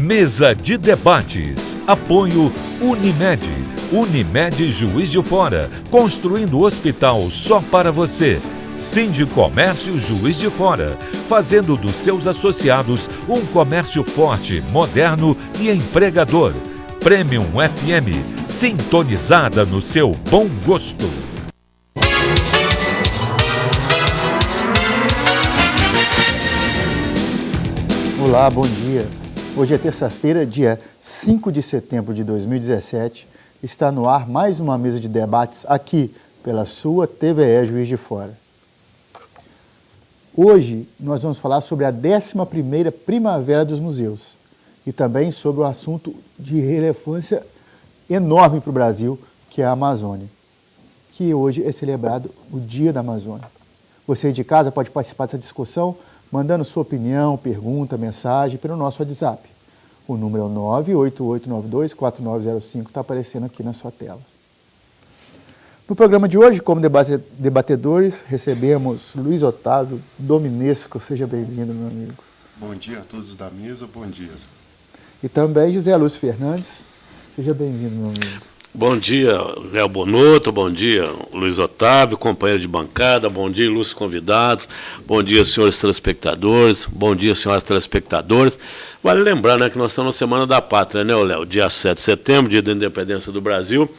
Mesa de debates. Apoio Unimed. Unimed Juiz de Fora. Construindo hospital só para você. Sindicomércio Juiz de Fora. Fazendo dos seus associados um comércio forte, moderno e empregador. Premium FM. Sintonizada no seu bom gosto. Olá, bom dia. Hoje é terça-feira, dia 5 de setembro de 2017. Está no ar mais uma mesa de debates aqui pela sua TVE Juiz de Fora. Hoje nós vamos falar sobre a 11ª Primavera dos Museus e também sobre o assunto de relevância enorme para o Brasil, que é a Amazônia, que hoje é celebrado o Dia da Amazônia. Você de casa pode participar dessa discussão mandando sua opinião, pergunta, mensagem pelo nosso WhatsApp. O número é o 988924905, está aparecendo aqui na sua tela. No programa de hoje, como debatedores, recebemos Luiz Otávio Dominesco. Seja bem-vindo, meu amigo. Bom dia a todos da mesa, bom dia. E também José Lúcio Fernandes. Seja bem-vindo, meu amigo. Bom dia, Léo Bonotto, bom dia, Luiz Otávio, companheiro de bancada, bom dia, ilustres convidados, bom dia, senhores telespectadores, bom dia, senhoras telespectadoras. Vale lembrar, né, que nós estamos na Semana da Pátria, né, Léo? Dia 7 de setembro, dia da independência do Brasil,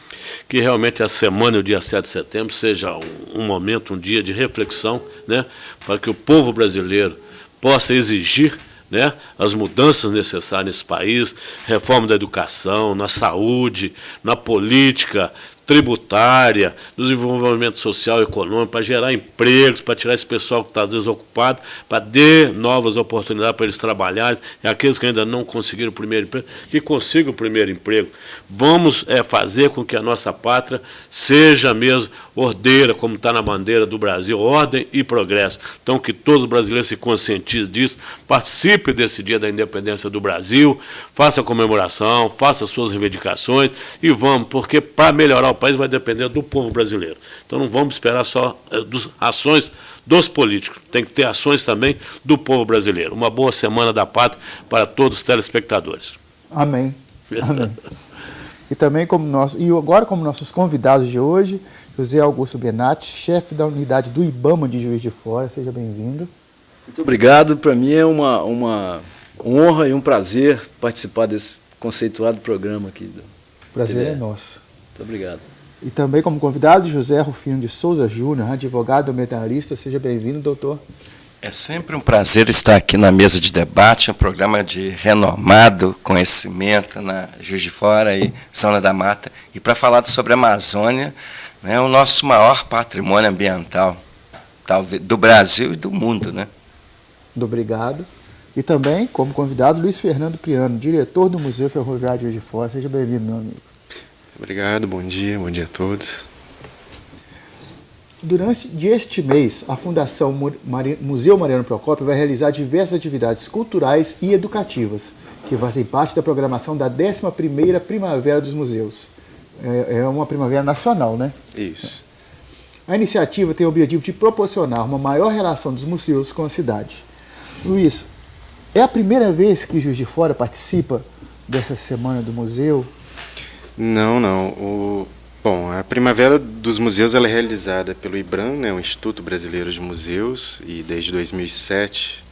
que realmente a semana e o dia 7 de setembro seja um momento, um dia de reflexão, né, para que o povo brasileiro possa exigir, né, as mudanças necessárias nesse país, reforma da educação, na saúde, na política tributária, no desenvolvimento social e econômico, para gerar empregos, para tirar esse pessoal que está desocupado, para dar novas oportunidades para eles trabalharem, e aqueles que ainda não conseguiram o primeiro emprego, que consigam o primeiro emprego. Vamos fazer com que a nossa pátria seja mesmo ordeira, como está na bandeira do Brasil, ordem e progresso. Então, que todos os brasileiros se conscientizem disso, participe desse dia da independência do Brasil, faça a comemoração, faça suas reivindicações e vamos, porque para melhorar o país vai depender do povo brasileiro. Então não vamos esperar só ações dos políticos, tem que ter ações também do povo brasileiro. Uma boa Semana da Pátria para todos os telespectadores. Amém. Amém. E também agora como nossos convidados de hoje, José Augusto Benatti, chefe da unidade do IBAMA de Juiz de Fora. Seja bem-vindo. Muito obrigado. Para mim é uma honra e um prazer participar desse conceituado programa aqui. Prazer é nosso. Muito obrigado. E também como convidado, José Rufino de Souza Júnior, advogado ambientalista. Seja bem-vindo, doutor. É sempre um prazer estar aqui na mesa de debate, um programa de renomado conhecimento na Juiz de Fora e Zona da Mata, e para falar sobre a Amazônia, né, o nosso maior patrimônio ambiental, talvez do Brasil e do mundo, né? Muito obrigado. E também, como convidado, Luiz Fernando Priano, diretor do Museu Ferroviário de Juiz de Fora. Seja bem-vindo, meu amigo. Obrigado, bom dia a todos. Durante este mês, a Fundação Museu Mariano Procópio vai realizar diversas atividades culturais e educativas, que fazem parte da programação da 11ª Primavera dos Museus. É uma primavera nacional, né? Isso. A iniciativa tem o objetivo de proporcionar uma maior relação dos museus com a cidade. Luiz, é a primeira vez que Juiz de Fora participa dessa Semana do Museu? Não. Bom, a Primavera dos Museus ela é realizada pelo IBRAM, né, o Instituto Brasileiro de Museus, e desde 2007.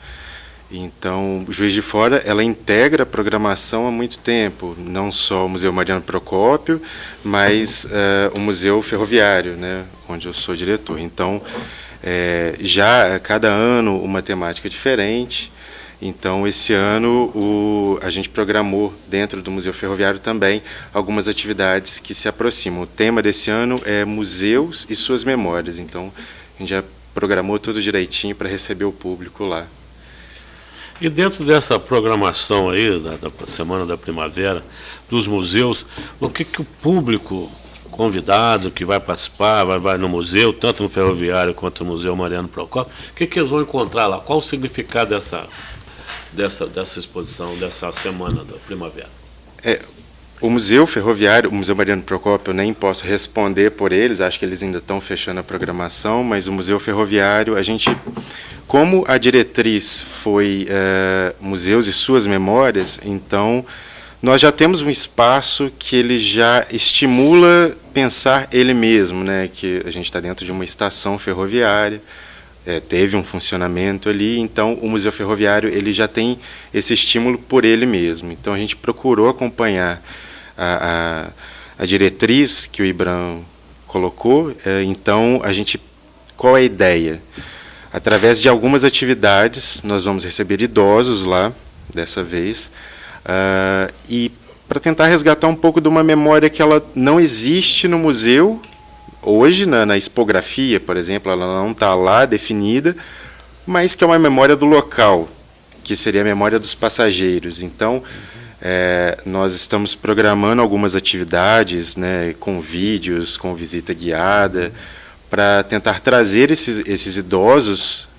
Então, Juiz de Fora ela integra a programação há muito tempo, não só o Museu Mariano Procópio, mas o Museu Ferroviário, né, onde eu sou diretor. Então, já cada ano uma temática diferente. Então, esse ano, a gente programou dentro do Museu Ferroviário também algumas atividades que se aproximam. O tema desse ano é museus e suas memórias. Então, a gente já programou tudo direitinho para receber o público lá. E dentro dessa programação aí, da Semana da Primavera, dos museus, o que o público convidado que vai participar, vai no museu, tanto no Ferroviário quanto no Museu Mariano Procópio, o que eles vão encontrar lá? Qual o significado dessa exposição, dessa Semana da Primavera? O Museu Ferroviário, o Museu Mariano Procópio, eu nem posso responder por eles, acho que eles ainda estão fechando a programação, mas o Museu Ferroviário, a gente, como a diretriz foi museus e suas memórias, então nós já temos um espaço que ele já estimula pensar ele mesmo, né? Que a gente está dentro de uma estação ferroviária, teve um funcionamento ali, então o Museu Ferroviário ele já tem esse estímulo por ele mesmo. Então a gente procurou acompanhar a diretriz que o IBRAM colocou. Então qual é a ideia? Através de algumas atividades, nós vamos receber idosos lá, dessa vez, e para tentar resgatar um pouco de uma memória que ela não existe no museu hoje, na expografia, por exemplo, ela não está lá definida, mas que é uma memória do local, que seria a memória dos passageiros. Então, nós estamos programando algumas atividades, né, com vídeos, com visita guiada, para tentar trazer esses idosos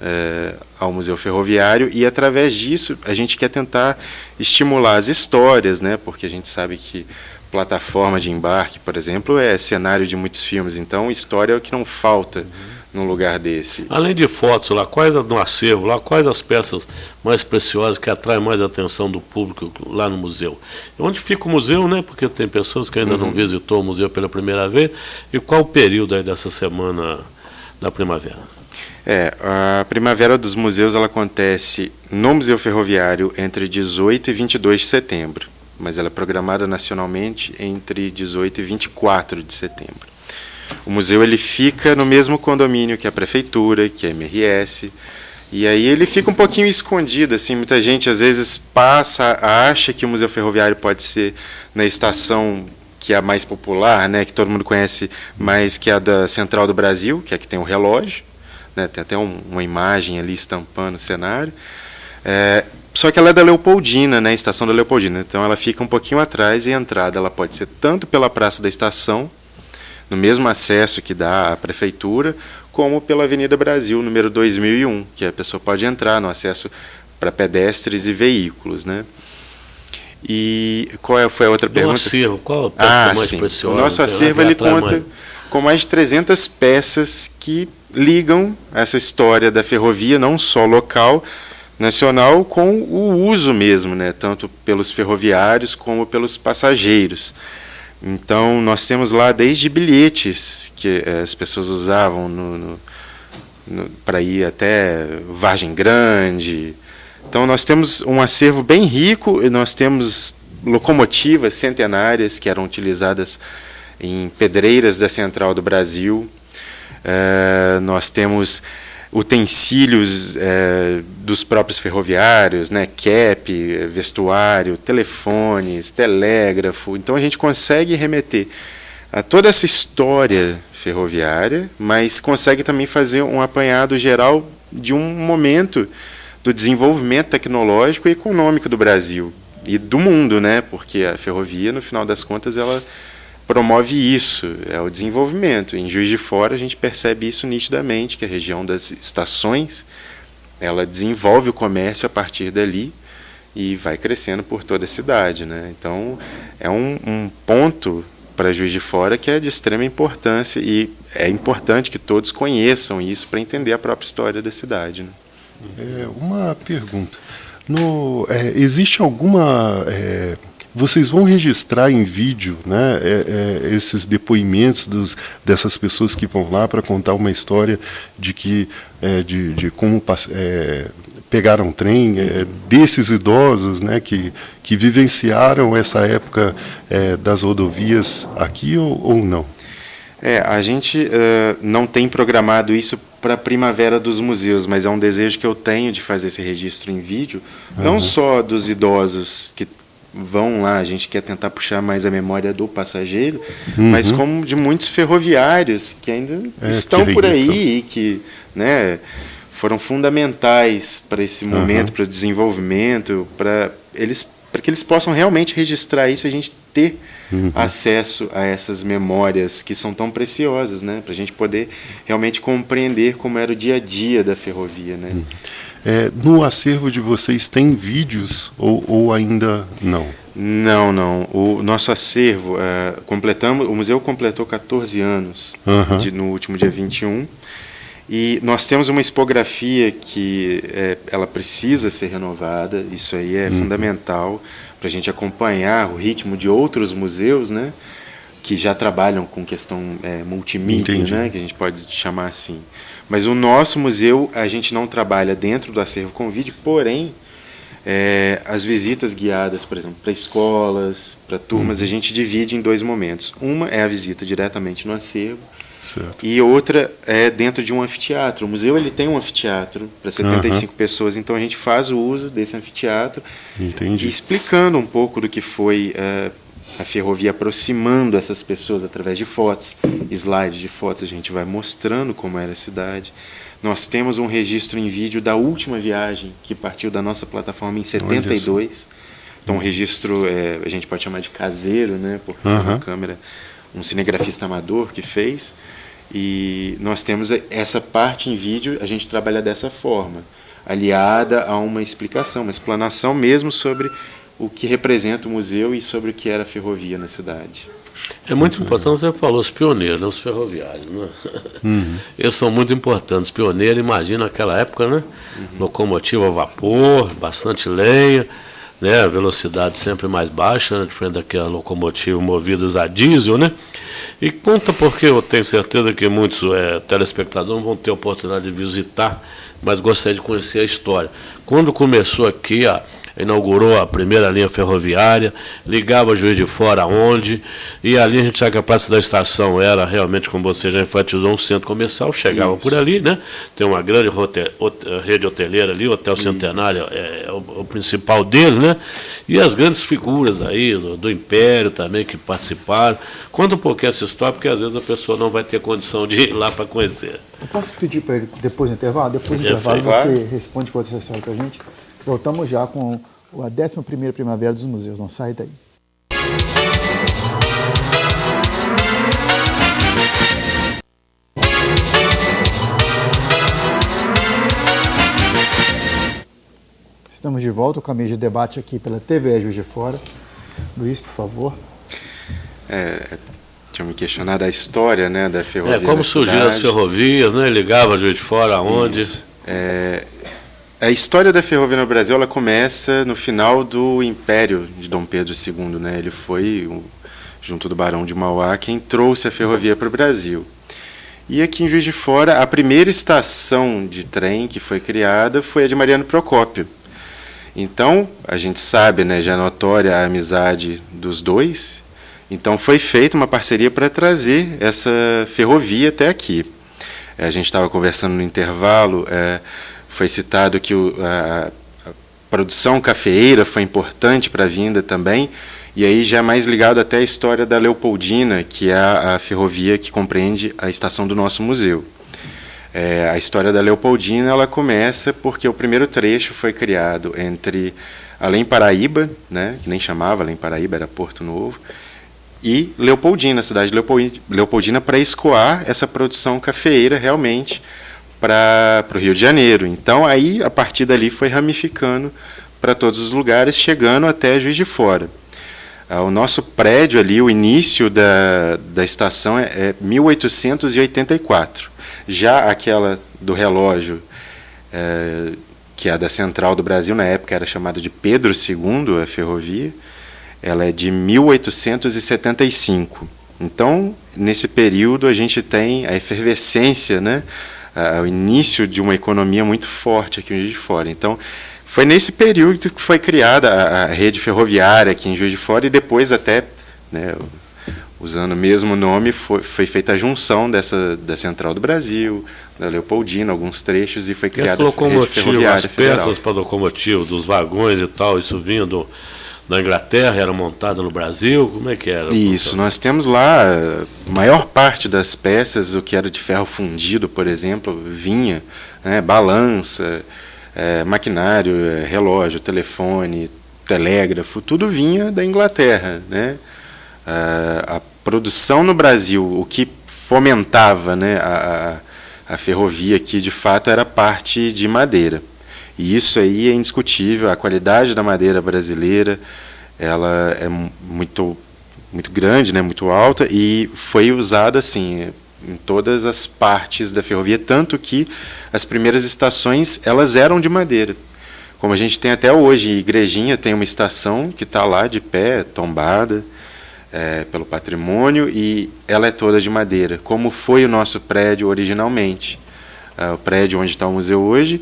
ao Museu Ferroviário, e através disso a gente quer tentar estimular as histórias, né, porque a gente sabe que plataforma de embarque, por exemplo, é cenário de muitos filmes, então história é o que não falta num lugar desse. Além de fotos lá, quais no acervo lá, quais as peças mais preciosas que atraem mais a atenção do público lá no museu? Onde fica o museu, né? Porque tem pessoas que ainda não visitou o museu pela primeira vez. E qual o período aí dessa semana da primavera? A Primavera dos Museus ela acontece no Museu Ferroviário entre 18 e 22 de setembro, mas ela é programada nacionalmente entre 18 e 24 de setembro. O museu ele fica no mesmo condomínio que a prefeitura, que a MRS, e aí ele fica um pouquinho escondido, assim, muita gente às vezes acha que o Museu Ferroviário pode ser na estação que é a mais popular, né, que todo mundo conhece mais, que é a da Central do Brasil, que é a que tem um relógio, né, tem até uma imagem ali estampando o cenário, só que ela é da Leopoldina, né, estação da Leopoldina, então ela fica um pouquinho atrás, e a entrada ela pode ser tanto pela Praça da Estação, no mesmo acesso que dá à prefeitura, como pela Avenida Brasil, número 2001, que a pessoa pode entrar no acesso para pedestres e veículos, né? E qual foi a outra pergunta? O acervo, qual a peça mais preciosa? O nosso acervo ele conta com mais de 300 peças que ligam essa história da ferrovia, não só local, nacional, com o uso mesmo, né? Tanto pelos ferroviários como pelos passageiros. Então, nós temos lá desde bilhetes que as pessoas usavam para ir até Vargem Grande. Então, nós temos um acervo bem rico, e nós temos locomotivas centenárias que eram utilizadas em pedreiras da Central do Brasil. Nós temos utensílios dos próprios ferroviários, né, cap, vestuário, telefones, telégrafo. Então a gente consegue remeter a toda essa história ferroviária, mas consegue também fazer um apanhado geral de um momento do desenvolvimento tecnológico e econômico do Brasil e do mundo, né, porque a ferrovia, no final das contas, ela promove isso, é o desenvolvimento. Em Juiz de Fora a gente percebe isso nitidamente, que a região das estações, ela desenvolve o comércio a partir dali e vai crescendo por toda a cidade, né? Então é um ponto para Juiz de Fora que é de extrema importância, e é importante que todos conheçam isso para entender a própria história da cidade, né? Uma pergunta. Existe alguma... Vocês vão registrar em vídeo, né, esses depoimentos dessas pessoas que vão lá para contar uma história de como pegaram trem, desses idosos, né, que vivenciaram essa época das rodovias aqui ou não? A gente não tem programado isso para a Primavera dos Museus, mas é um desejo que eu tenho de fazer esse registro em vídeo, não só dos idosos que vão lá, a gente quer tentar puxar mais a memória do passageiro, mas como de muitos ferroviários que ainda estão por aí e que, né, foram fundamentais para esse momento, para o desenvolvimento, para que eles possam realmente registrar isso, a gente ter acesso a essas memórias que são tão preciosas, né, para a gente poder realmente compreender como era o dia a dia da ferrovia, né. No acervo de vocês tem vídeos ou ainda não? Não. O nosso acervo, o museu completou 14 anos no último dia 21, e nós temos uma expografia que ela precisa ser renovada. Isso aí é fundamental para a gente acompanhar o ritmo de outros museus, né, que já trabalham com questão multimídia, né, que a gente pode chamar assim. Mas o nosso museu, a gente não trabalha dentro do acervo com vídeo, porém, as visitas guiadas, por exemplo, para escolas, para turmas, a gente divide em 2 momentos. Uma é a visita diretamente no acervo, certo, e outra é dentro de um anfiteatro. O museu ele tem um anfiteatro para 75 pessoas, então a gente faz o uso desse anfiteatro, explicando um pouco do que foi a ferrovia, aproximando essas pessoas através de fotos, slides de fotos, a gente vai mostrando como era a cidade. Nós temos um registro em vídeo da última viagem que partiu da nossa plataforma em 72. Então, um registro, a gente pode chamar de caseiro, né, porque foi uma câmera, um cinegrafista amador que fez. E nós temos essa parte em vídeo, a gente trabalha dessa forma, aliada a uma explicação, uma explanação mesmo sobre o que representa o museu e sobre o que era a ferrovia na cidade. É muito importante, você falou, os pioneiros, né, os ferroviários. Né? Eles são muito importantes. Pioneiros, imagina naquela época, né? Locomotiva a vapor, bastante lenha, né? Velocidade sempre mais baixa, né? Diferente daquela locomotiva movidas a diesel, né? E conta, porque eu tenho certeza que muitos telespectadores não vão ter a oportunidade de visitar, mas gostaria de conhecer a história. Quando começou aqui, inaugurou a primeira linha ferroviária, ligava Juiz de Fora aonde, e ali a gente sabe que a Praça da Estação era realmente, como você já enfatizou, um centro comercial, chegava por ali, né? Tem uma grande rede hoteleira ali, o Hotel Centenário é o principal dele, né? E as grandes figuras aí do Império também que participaram. Conta um pouquinho essa história, porque às vezes a pessoa não vai ter condição de ir lá para conhecer. Eu posso pedir para ele depois do intervalo? Depois do intervalo você responde conta essa história para a gente. Voltamos já com a 11ª Primavera dos Museus. Não sai daí. Estamos de volta com a mesa de debate aqui pela TVE Juiz de Fora. Luiz, por favor. Tinha me questionado a história, né, da ferrovia. Como surgiram as ferrovias, né? Ligava Juiz de Fora aonde? A história da ferrovia no Brasil, ela começa no final do Império de Dom Pedro II, né? Ele foi, junto do Barão de Mauá, quem trouxe a ferrovia para o Brasil. E aqui em Juiz de Fora, a primeira estação de trem que foi criada foi a de Mariano Procópio. Então, a gente sabe, né, já é notória a amizade dos dois, então foi feita uma parceria para trazer essa ferrovia até aqui. A gente estava conversando no intervalo, foi citado que a produção cafeeira foi importante para a vinda também, e aí já é mais ligado até à história da Leopoldina, que é a ferrovia que compreende a estação do nosso museu. A história da Leopoldina, ela começa porque o primeiro trecho foi criado entre Além Paraíba, né, que nem chamava Além Paraíba, era Porto Novo, e Leopoldina, a cidade de Leopoldina, para escoar essa produção cafeeira realmente para o Rio de Janeiro. Então, aí, a partir dali, foi ramificando para todos os lugares, chegando até Juiz de Fora. O nosso prédio ali, o início da estação é 1884. Já aquela do relógio, que é a da Central do Brasil, na época era chamada de Pedro II, a ferrovia, ela é de 1875. Então, nesse período, a gente tem a efervescência, né, o início de uma economia muito forte aqui em Juiz de Fora. Então, foi nesse período que foi criada a rede ferroviária aqui em Juiz de Fora, e depois até, né, usando o mesmo nome, foi feita a junção da Central do Brasil, da Leopoldina, alguns trechos, e foi criada a rede ferroviária as peças para locomotiva, dos vagões e tal, isso vinha da Inglaterra, era montada no Brasil, como é que era? Isso, nós temos lá a maior parte das peças, o que era de ferro fundido, por exemplo, vinha, né, balança, maquinário, relógio, telefone, telégrafo, tudo vinha da Inglaterra, né? A produção no Brasil, o que fomentava, né, a ferrovia aqui, de fato, era parte de madeira. E isso aí é indiscutível, a qualidade da madeira brasileira, ela é muito grande, né, muito alta, e foi usada assim em todas as partes da ferrovia, tanto que as primeiras estações elas eram de madeira, como a gente tem até hoje. Igrejinha tem uma estação que está lá de pé, tombada pelo patrimônio, e ela é toda de madeira, como foi o nosso prédio originalmente. O prédio onde está o museu hoje,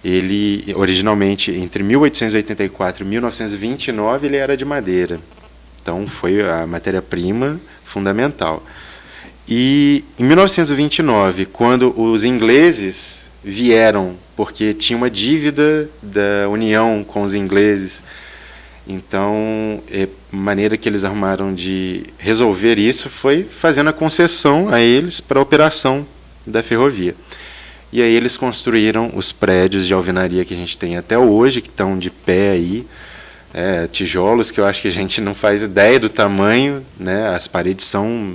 ele originalmente entre 1884 e 1929 ele era de madeira. Então foi a matéria-prima fundamental. E em 1929, quando os ingleses vieram, porque tinha uma dívida da União com os ingleses, então a maneira que eles arrumaram de resolver isso foi fazendo a concessão a eles para a operação da ferrovia. E aí eles construíram os prédios de alvenaria que a gente tem até hoje, que estão de pé aí, tijolos que eu acho que a gente não faz ideia do tamanho, né? As paredes são...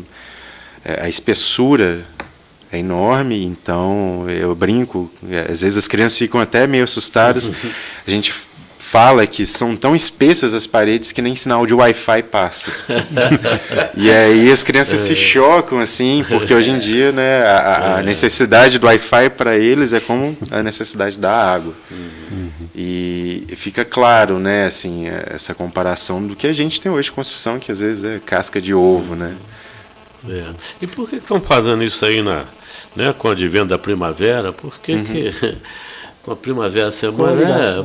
a espessura é enorme, então eu brinco, às vezes as crianças ficam até meio assustadas, a gente fala que são tão espessas as paredes que nem sinal de Wi-Fi passa. E aí as crianças se chocam, assim, porque hoje em dia, né, a necessidade do Wi-Fi para eles é como a necessidade da água. E fica claro, né, assim, essa comparação do que a gente tem hoje de construção, que às vezes é casca de ovo, né? E por que estão fazendo isso aí com o advento da primavera? Por que com a primavera semana?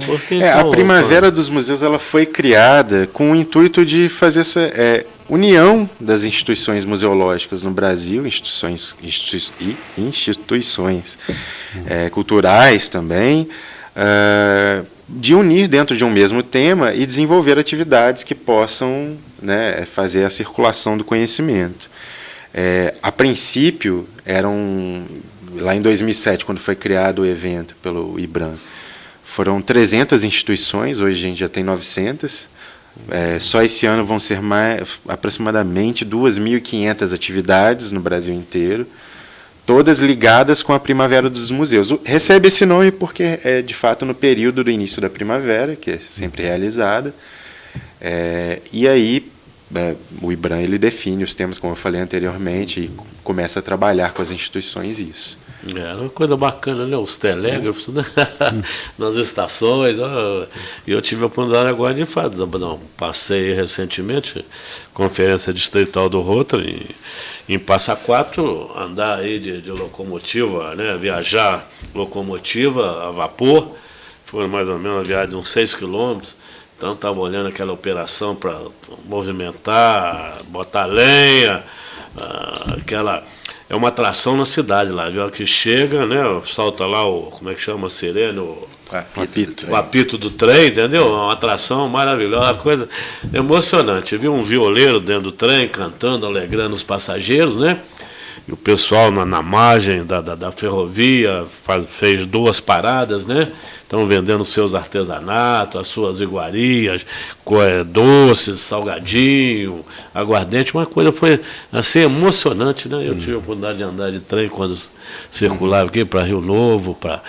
A primavera dos museus ela foi criada com o intuito de fazer essa união das instituições museológicas no Brasil, instituições culturais também, de unir dentro de um mesmo tema e desenvolver atividades que possam, né, fazer a circulação do conhecimento. A princípio, lá em 2007, quando foi criado o evento pelo IBRAM, foram 300 instituições, hoje a gente já tem 900. Só esse ano vão ser aproximadamente 2.500 atividades no Brasil inteiro, todas ligadas com a Primavera dos Museus. Recebe esse nome porque é, de fato, no período do início da primavera, que é sempre realizada. E aí, o IBRAM ele define os temas, como eu falei anteriormente, e começa a trabalhar com as instituições isso. Era uma coisa bacana, né? Os telégrafos, né? Nas estações. Eu tive a oportunidade agora de fazer. Passei recentemente, conferência distrital do Rotary, em Passa Quatro, andar aí de locomotiva, né? Viajar locomotiva a vapor. Foi mais ou menos uma viagem de uns 6 quilômetros. Então, estava olhando aquela operação para movimentar, botar lenha, é uma atração na cidade lá, viu? Que chega, né? Salta lá como é que chama? A sirene, o apito do trem, entendeu? Uma atração maravilhosa, uma coisa emocionante. Eu vi um violeiro dentro do trem, cantando, alegrando os passageiros, né? E o pessoal na margem da ferrovia fez 2 paradas, né? Estão vendendo seus artesanatos, as suas iguarias, doces, salgadinho, aguardente. Uma coisa foi assim, emocionante, né? Eu tive a oportunidade de andar de trem quando circulava aqui para Rio Novo, para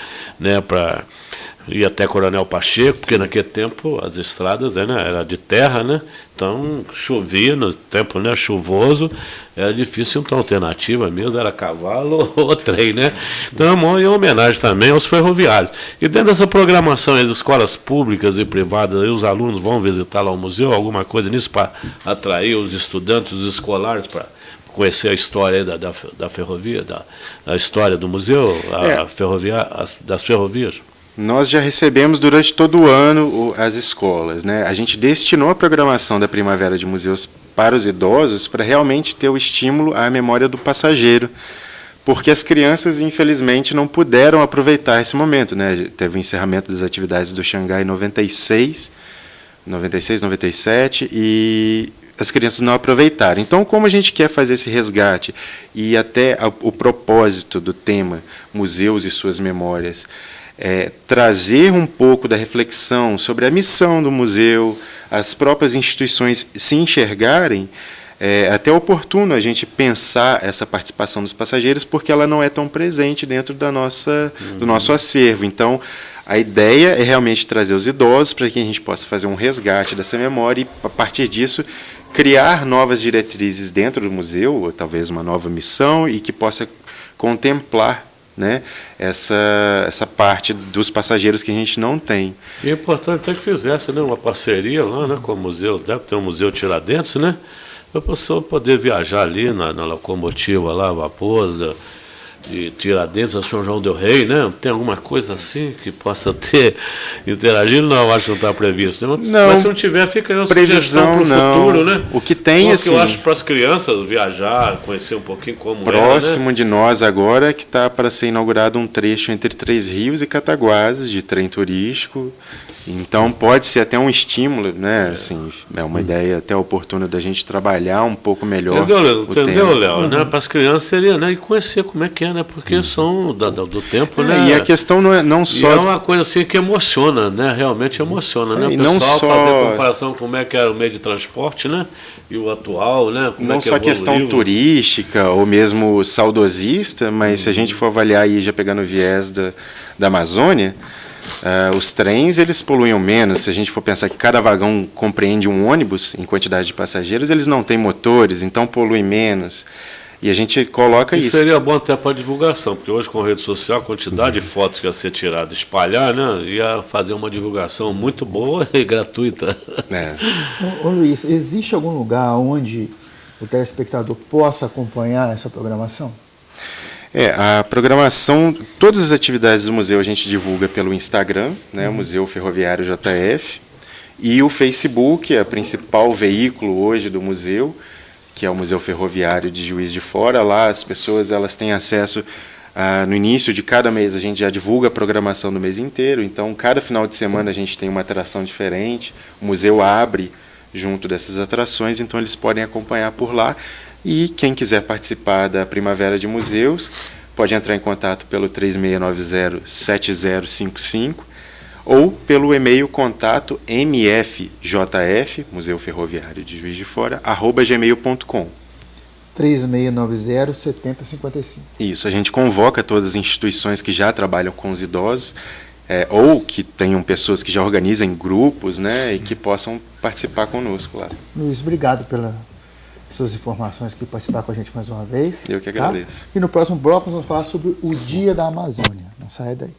ir até Coronel Pacheco, porque naquele tempo as estradas eram de terra, né? Então chovia no tempo, né, chuvoso, era difícil, então a alternativa mesmo era cavalo ou trem, né? Então é uma homenagem também aos ferroviários. E dentro dessa programação, as escolas públicas e privadas, aí os alunos vão visitar lá o museu, alguma coisa nisso para atrair os estudantes, os escolares, para conhecer a história aí da ferrovia, da história do museu, das ferrovias. Nós já recebemos durante todo o ano as escolas, né? A gente destinou a programação da Primavera de Museus para os idosos para realmente ter o estímulo à memória do passageiro, porque as crianças, infelizmente, não puderam aproveitar esse momento, né? Teve o encerramento das atividades do Xangai em 96, 97, e as crianças não aproveitaram. Então, como a gente quer fazer esse resgate e até o propósito do tema Museus e Suas Memórias, trazer um pouco da reflexão sobre a missão do museu, as próprias instituições se enxergarem, até oportuno a gente pensar essa participação dos passageiros, porque ela não é tão presente dentro do nosso acervo. Então, A ideia é realmente trazer os idosos para que a gente possa fazer um resgate dessa memória e, a partir disso, criar novas diretrizes dentro do museu, ou talvez uma nova missão, e que possa contemplar, né, essa parte dos passageiros que a gente não tem. E é importante até que fizesse, né, uma parceria lá, né, com o museu, deve ter um museu Tiradentes, né, para a pessoa poder viajar ali na locomotiva lá, vapor, de Tiradentes a São João del Rei, né? Tem alguma coisa assim que possa ter interagindo? Não, acho que não está previsto. Né? Não, mas se não tiver, fica aí uma previsão sugestão para o futuro, né? O que tem, porque assim, eu acho para as crianças viajar, conhecer um pouquinho como próximo né? de nós agora, que está para ser inaugurado um trecho entre Três Rios e Cataguases, de trem turístico. Então pode ser até um estímulo, né? Assim, é uma ideia até oportuna da gente trabalhar um pouco melhor. Entendeu, Léo? Né? Para as crianças seria, né? E conhecer como é que é, né? Porque são do tempo, né? E a questão não é não só. E é uma coisa assim que emociona, né? Realmente emociona, né? O e pessoal não só fazer comparação com como é que era o meio de transporte, né? E o atual, né? Como não é que só questão turística ou mesmo saudosista, mas se a gente for avaliar aí, já pegando o viés da Amazônia, os trens eles poluem menos. Se a gente for pensar que cada vagão compreende um ônibus em quantidade de passageiros, eles não têm motores, então poluem menos. E a gente coloca isso. Seria bom até para divulgação, porque hoje com rede social, a quantidade de fotos que ia ser tirada, espalhar, né? Ia fazer uma divulgação muito boa e gratuita. Ô Luiz, existe algum lugar onde o telespectador possa acompanhar essa programação? A programação, todas as atividades do museu a gente divulga pelo Instagram, né, Museu Ferroviário JF, e o Facebook, é o principal veículo hoje do museu, que é o Museu Ferroviário de Juiz de Fora. Lá as pessoas elas têm acesso, no início de cada mês a gente já divulga a programação do mês inteiro, então cada final de semana a gente tem uma atração diferente, o museu abre junto dessas atrações, então eles podem acompanhar por lá. E quem quiser participar da Primavera de Museus pode entrar em contato pelo 3690-7055 ou pelo e-mail contato mfjf, Museu Ferroviário de Juiz de Fora, @gmail.com. 3690-7055. Isso, a gente convoca todas as instituições que já trabalham com os idosos, ou que tenham pessoas que já organizam grupos, né, e que possam participar conosco lá. Luiz, obrigado pelas suas informações aqui, participar com a gente mais uma vez. Eu que agradeço. E no próximo bloco nós vamos falar sobre o Dia da Amazônia. Não saia daí.